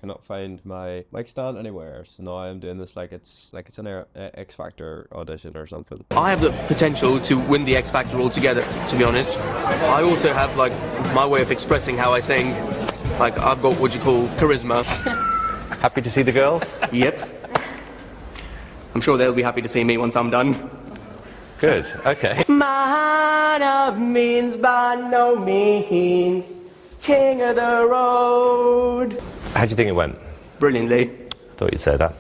cannot find my mic stand anywhere, so now I'm doing this like it's an X Factor audition or something. I have the potential to win the X Factor altogether, to be honest. I also have like my way of expressing how I sing. Like I've got what you call charisma. Happy to see the girls? Yep. I'm sure they'll be happy to see me once I'm done. Good, okay. Man of means by no means, king of the road. How do you think it went? Brilliantly. I thought you'd say that.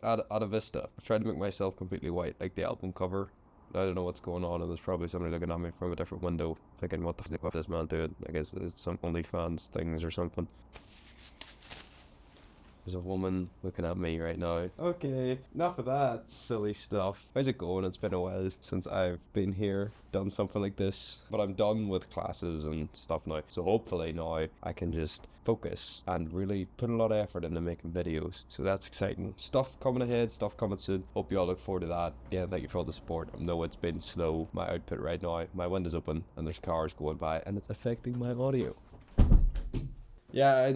Atavista. I tried to make myself completely white, like the album cover. I don't know what's going on, and there's probably somebody looking at me from a different window, thinking, what the fuck is this man doing? I guess it's some OnlyFans things or something. There's a woman looking at me right now. Okay, enough of that silly stuff. How's it going? It's been a while since I've been here, done something like this. But I'm done with classes and stuff now. So hopefully now I can just focus and really put a lot of effort into making videos. So that's exciting. Stuff coming ahead, stuff coming soon. Hope you all look forward to that. Again, thank you for all the support. I know it's been slow, my output right now. My window's open and there's cars going by and it's affecting my audio. Yeah,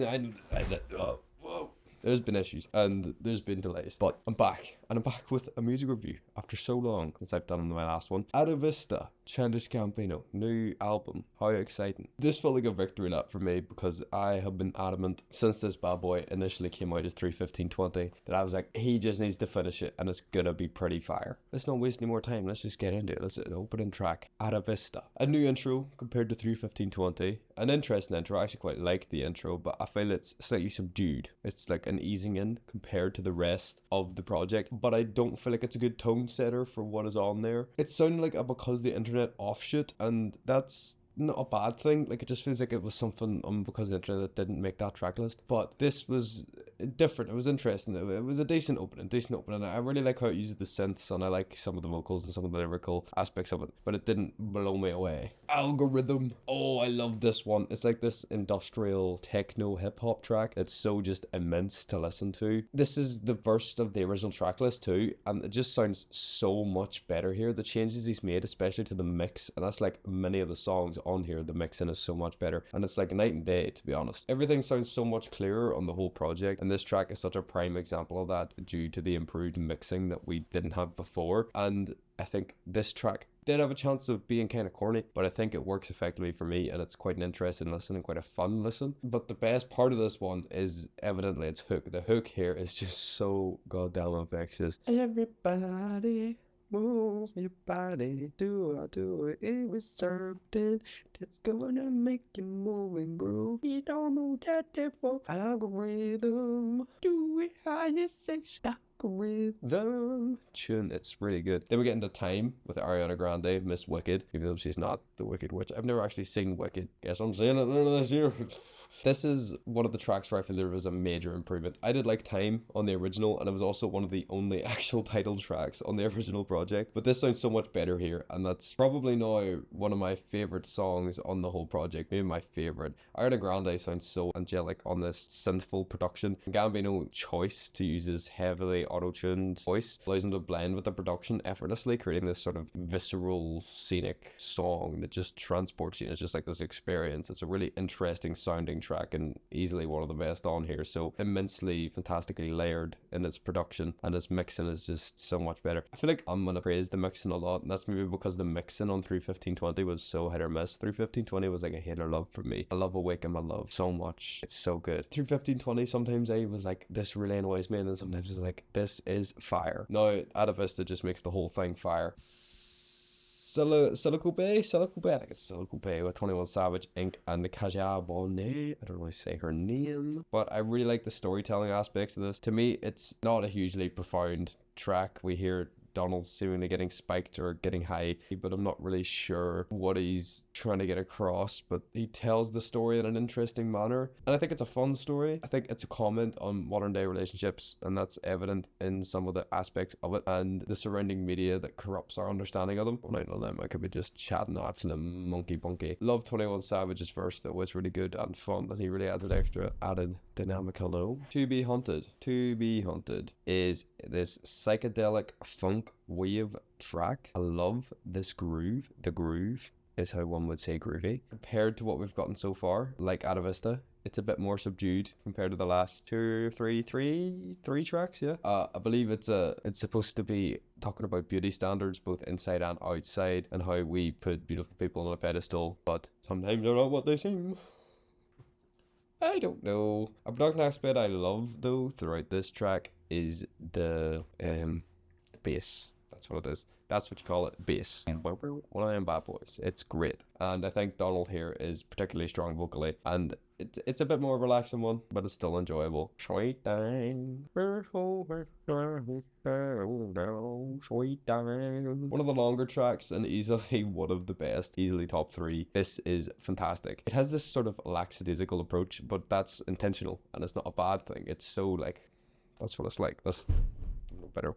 whoa. There's been issues and there's been delays, but I'm back, and I'm back with a music review after so long since I've done my last one. Atavista, Childish Gambino, new album. How exciting. This felt like a victory lap for me because I have been adamant since this bad boy initially came out as 3:15:20 that I was like, he just needs to finish it and it's gonna be pretty fire. Let's not waste any more time, let's just get into it. Let's an opening track, Atavista. A new intro compared to 3:15:20. An interesting intro. I actually quite like the intro, but I feel it's slightly subdued. It's like an easing in compared to the rest of the project, but I don't feel like it's a good tone setter for what is on there. It sounded like a Because the Internet offshoot, and that's not a bad thing. Like, it just feels like it was something Because the Internet that didn't make that track list, but this was different. It was interesting. It was a decent opening. I really like how it uses the synths, and I like some of the vocals and some of the lyrical aspects of it, but it didn't blow me away. Algorithm. Oh, I love this one. It's like this industrial techno hip-hop track. It's so just immense to listen to. This is the first of the original track list too, and it just sounds so much better here. The changes he's made, especially to the mix, and that's like many of the songs on here, the mixing is so much better, and it's like night and day, to be honest. Everything sounds so much clearer on the whole project, and this track is such a prime example of that due to the improved mixing that we didn't have before. And I think this track did have a chance of being kind of corny, but I think it works effectively for me, and it's quite an interesting listen and quite a fun listen. But the best part of this one is evidently its hook. The hook here is just so goddamn infectious. Everybody move your body, do it with something that's gonna make you move and groove. You don't know that for algorithm. Do it how you say, algorithm. Tune, it's really good. Then we get into Time with Ariana Grande, Miss Wicked, even though she's not the Wicked Witch. I've never actually seen Wicked. Guess I'm saying it this year. This is one of the tracks where I feel there was a major improvement. I did like Time on the original, and it was also one of the only actual title tracks on the original project, but this sounds so much better here, and that's probably now one of my favorite songs on the whole project, maybe my favorite. Ariana Grande sounds so angelic on this synthful production. Gambino's choice to use his heavily auto-tuned voice allows him to blend with the production effortlessly, creating this sort of visceral, scenic song that just transports you. It's just like this experience. It's a really interesting sounding track and easily one of the best on here. So immensely, fantastically layered in its production, and its mixing is just so much better. I feel like I'm gonna praise the mixing a lot, and that's maybe because the mixing on 3:15:20 was so hit or miss. 3:15:20 was like a hit or love for me. I love Awaken My Love so much. It's so good. 3:15:20, sometimes I was like, this really annoys me, and then sometimes it's like, this is fire. Now, Atavista just makes the whole thing fire. Silico Bay, I think it's Silico Bay with 21 Savage, Inc. and the Kaja Bonnet. I don't really say her name, but I really like the storytelling aspects of this. To me, it's not a hugely profound track. We hear Donald's seemingly getting spiked or getting high, but I'm not really sure what he's trying to get across. But he tells the story in an interesting manner, and I think it's a fun story. I think it's a comment on modern day relationships, and that's evident in some of the aspects of it and the surrounding media that corrupts our understanding of them. Well, I know them, I could be just chatting absolute monkey bunky. Love 21 Savage's verse that was really good and fun, and he really adds an extra added dynamic. Hello. To Be Hunted. To Be Hunted is this psychedelic funk wave track. I love this groove. The groove is how one would say groovy. Compared to what we've gotten so far, like Atavista, it's a bit more subdued compared to the last three tracks. Yeah, I believe it's supposed to be talking about beauty standards both inside and outside, and how we put beautiful people on a pedestal, but sometimes they're not what they seem. I don't know. A production aspect I love though throughout this track is the bass. That's what it is. That's what you call it, bass. One I am bad boys. It's great, and I think Donald here is particularly strong vocally, and it's a bit more relaxing one, but it's still enjoyable. Sweet thing, sweet thing. One of the longer tracks and easily one of the best, easily top 3. This is fantastic. It has this sort of lackadaisical approach, but that's intentional, and it's not a bad thing. It's so like, that's what it's like. That's no better.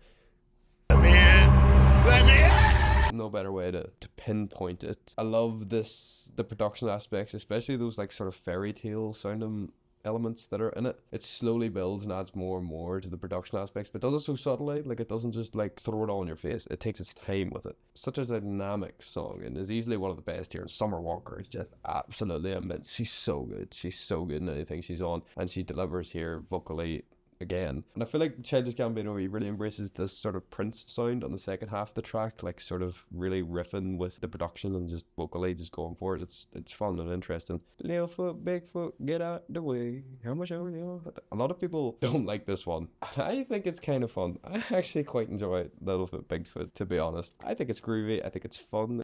No better way to pinpoint it. I love the production aspects, especially those like sort of fairy tale sounding elements that are in it. It slowly builds and adds more and more to the production aspects, but does it so subtly. Like, it doesn't just like throw it all in your face. It takes its time with it. Such a dynamic song, and is easily one of the best here. And Summer Walker is just absolutely immense. She's so good. She's so good in anything she's on, and she delivers here vocally again. And I feel like Childish Gambino, he really embraces this sort of Prince sound on the second half of the track, like sort of really riffing with the production and just vocally just going for it. It's fun and interesting. Little foot, big foot, get out the way. How much are you? A lot of people don't like this one. I think it's kind of fun. I actually quite enjoy Little Foot, Big Foot, to be honest. I think it's groovy. I think it's fun.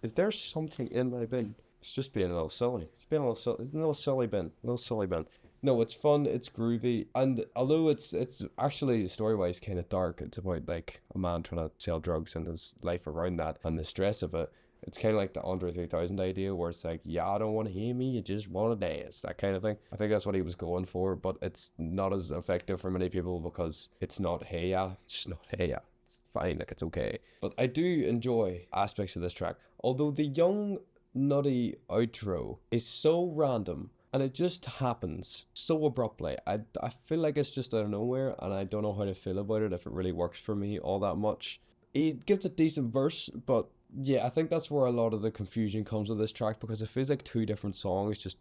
Is there something in my bin? It's just being a little silly. It's being a little silly bin. A little silly bin. No, it's fun, it's groovy, and although it's actually story-wise kind of dark, it's about like a man trying to sell drugs and his life around that and the stress of it. It's kind of like the Andre 3000 idea, where it's like, yeah, I don't want to hear me, you just want to dance, that kind of thing. I think that's what he was going for, but it's not as effective for many people because it's not hey ya, it's just not hey ya. It's fine, like, it's okay. But I do enjoy aspects of this track, although the young nutty outro is so random. And it just happens so abruptly. I feel like it's just out of nowhere, and I don't know how to feel about it, if it really works for me all that much. It gives a decent verse, but yeah, I think that's where a lot of the confusion comes with this track, because it feels like 2 different songs just...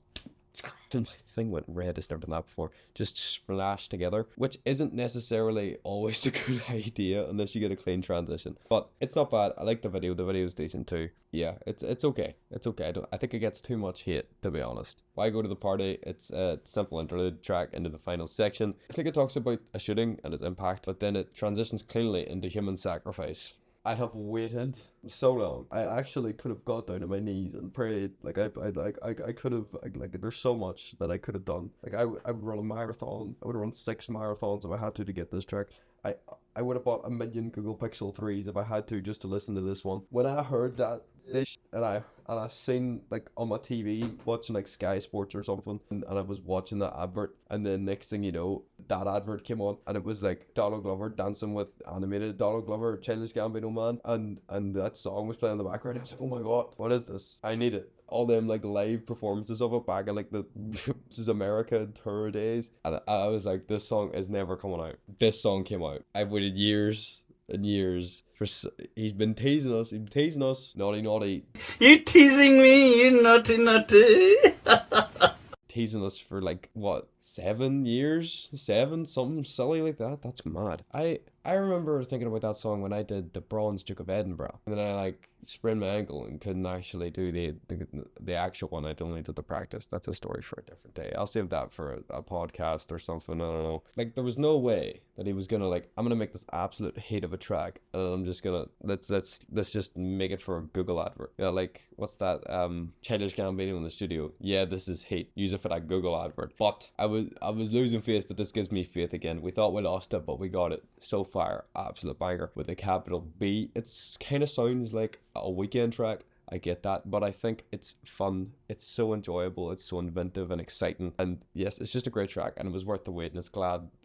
My thing went red, I've never done that before. Just splashed together, which isn't necessarily always a good idea unless you get a clean transition. But it's not bad. I like the video. The video's decent too. Yeah, it's okay. It's okay. I think it gets too much hate, to be honest. Why Go to the Party? It's a simple interlude track into the final section. I think it talks about a shooting and its impact, but then it transitions cleanly into human sacrifice. I have waited so long. I actually could have got down on my knees and prayed. Like I could have, like, there's so much that I could have done. Like I would run a marathon. I would have run 6 marathons if I had to get this track. I would have bought 1 million Google Pixel 3s if I had to, just to listen to this one. When I heard that and I seen like on my TV watching like Sky Sports or something, and I was watching that advert, and then next thing you know, that advert came on, and it was like Donald Glover dancing with animated Donald Glover, Childish Gambino man, and that song was playing in the background. I was like, oh my god, what is this? I need it. All them like live performances of it back in like the This Is America tour days, and I was like, this song is never coming out. This song came out. I've waited years and years for. He's been teasing us. Naughty, naughty. You're teasing me, you naughty, naughty. Teasing us for like what, 7 years, something silly like that. That's mad. I remember thinking about that song when I did the Bronze Duke of Edinburgh, and then I like sprained my ankle and couldn't actually do the actual one. I only did the practice. That's a story for a different day. I'll save that for a podcast or something. I don't know. Like, there was no way that he was gonna like, I'm gonna make this absolute hate of a track, and I'm just gonna let's just make it for a Google advert. Yeah, like, what's that? Childish Gambino in the studio. Yeah, this is hate. Use it for that Google advert. But I was losing faith, but this gives me faith again. We thought we lost it, but we got it. So far, absolute banger with a capital B. It's kind of sounds like a weekend track. I get that, but I think it's fun. It's so enjoyable. It's so inventive and exciting. And yes, it's just a great track, and it was worth the wait. And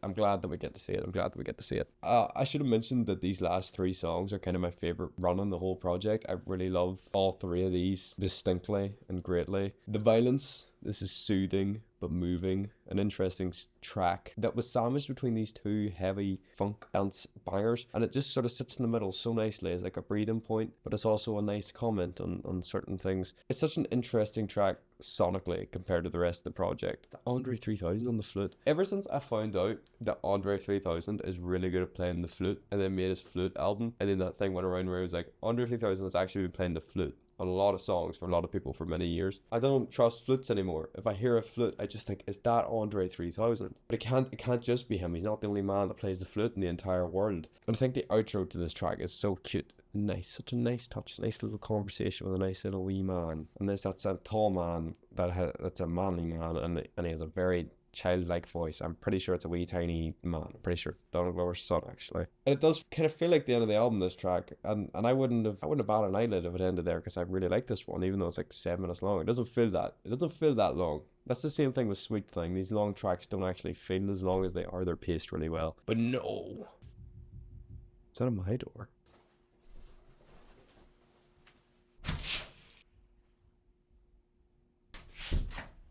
I'm glad that we get to see it. I'm glad that we get to see it. I should have mentioned that these last 3 songs are kind of my favorite run on the whole project. I really love all 3 of these distinctly and greatly. The violence. This is soothing but moving, an interesting track that was sandwiched between these 2 heavy funk dance bangers, and it just sort of sits in the middle so nicely as like a breathing point, but it's also a nice comment on certain things. It's such an interesting track sonically compared to the rest of the project. Andre 3000 on the flute. Ever since I found out that Andre 3000 is really good at playing the flute and then made his flute album, and then that thing went around where it was like, Andre 3000 has actually been playing the flute on a lot of songs for a lot of people for many years. I don't trust flutes anymore. If I hear a flute, I just think, is that Andre 3000? But it can't just be him. He's not the only man that plays the flute in the entire world. And I think the outro to this track is so cute. Nice, such a nice touch, nice little conversation with a nice little wee man. And that's a tall man that's a manly man, and he has a very childlike voice. I'm pretty sure it's a wee tiny man. I'm pretty sure it's Donald Glover's son, actually. And it does kind of feel like the end of the album, this track, and I wouldn't have batted an eyelid if it ended there, because I really like this one, even though it's like 7 minutes long. It doesn't feel that long. That's the same thing with Sweet Thing. These long tracks don't actually feel as long as they are. They're paced really well. But no. Is that on my door?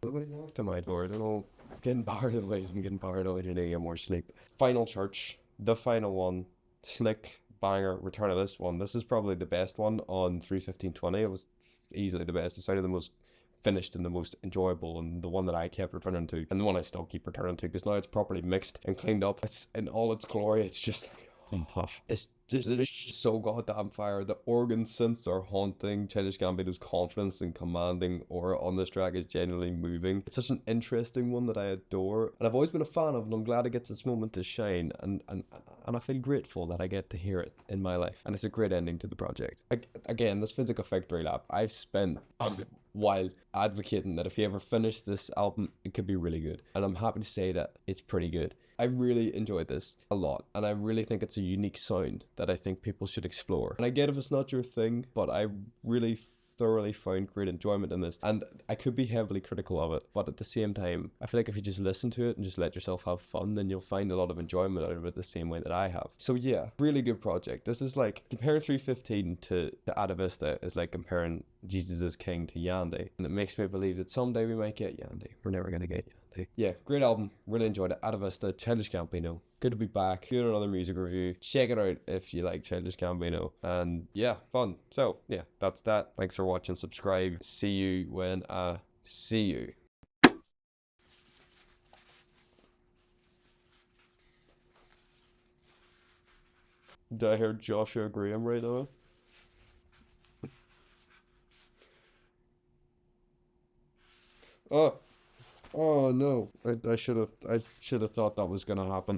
Nobody knocked on my door. I don't know. I'm getting bored of it. I'm getting bored of it today. Get more sleep. Final Church. The final one. Slick. Banger. Return of this one. This is probably the best one on 3:15:20. It was easily the best. It sounded the most finished and the most enjoyable, and the one that I kept returning to, and the one I still keep returning to, because now it's properly mixed and cleaned up. It's in all its glory. It's just like, it's just so goddamn fire. The organ synths are haunting. Childish Gambino's confidence and commanding aura on this track is genuinely moving. It's such an interesting one that I adore, and I've always been a fan of, and I'm glad it gets this moment to shine, and I feel grateful that I get to hear it in my life, and it's a great ending to the project. Again, this feels like a victory lap. I've spent while advocating that if you ever finish this album, it could be really good, and I'm happy to say that it's pretty good. I really enjoyed this a lot, and I really think it's a unique sound that I think people should explore. And I get if it's not your thing, but I really thoroughly found great enjoyment in this, and I could be heavily critical of it, but at the same time, I feel like if you just listen to it and just let yourself have fun, then you'll find a lot of enjoyment out of it the same way that I have. So yeah, really good project. This is like, comparing 3:15 to Atavista is like comparing Jesus is King to Yandy, and it makes me believe that someday we might get Yandy. We're never gonna get Yandy. Yeah, great album, really enjoyed it. Atavista, Childish Gambino. Good to be back, doing another music review. Check it out if you like Childish Gambino. And yeah, fun. So yeah, that's that. Thanks for watching, subscribe. See you when I see you. Did I hear Joshua Graham right now? Oh no, I should have thought that was gonna happen.